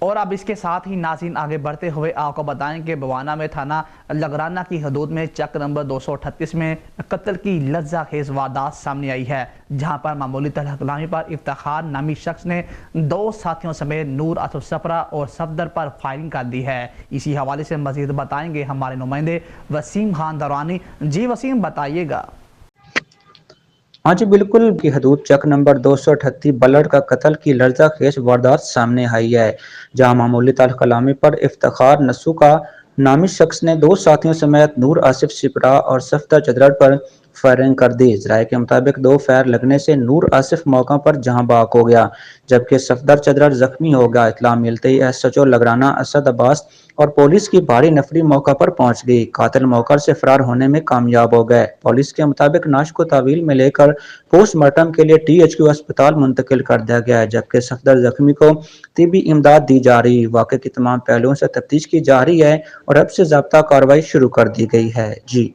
اور اب اس کے ساتھ ہی ناظرین آگے بڑھتے ہوئے آپ کو بتائیں کہ بوانا میں تھانہ لگرانہ کی حدود میں چک نمبر 238 میں قتل کی لرزہ خیز واردات سامنے آئی ہے، جہاں پر معمولی طلحہ کلامی پر افتخار نامی شخص نے 2 ساتھیوں سمیت نور اسف سپرا اور صفدر پر فائرنگ کر دی ہے۔ اسی حوالے سے مزید بتائیں گے ہمارے نمائندے وسیم خان درانی۔ جی وسیم، بتائیے گا۔ ہاں جی بالکل، کی حدود چک نمبر 238 بلٹ کا قتل کی لرزہ خیز واردات سامنے آئی ہے، جہاں معمولی تلخ کلامی پر افتخار نسو کا نامی شخص نے 2 ساتھیوں سمیت نور آصف سپرا اور صفدر چدرڑ پر فائرنگ کر دی۔ ذرائع کے مطابق 2 فائر لگنے سے نور آصف موقع پر جہاں بحق ہو گیا، جبکہ صفدر چدرڑ زخمی ہو گیا۔ اطلاع ملتے ہی ایس ایچ او لگرانہ اسد عباس اور پولیس کی بھاری نفری موقع پر پہنچ گئی۔ قاتل موقع سے فرار ہونے میں کامیاب ہو گئے۔ پولیس کے مطابق نعش کو تحویل میں لے کر پوسٹ مارٹم کے لیے ٹی ایچ کیو اسپتال منتقل کر دیا گیا ہے، جبکہ صفدر زخمی کو طبی امداد دی جا رہی ہے۔ واقعے کی تمام پہلوؤں سے تفتیش کی جا رہی ہے اور اب سے ضابطہ کارروائی شروع کر دی گئی ہے۔ جی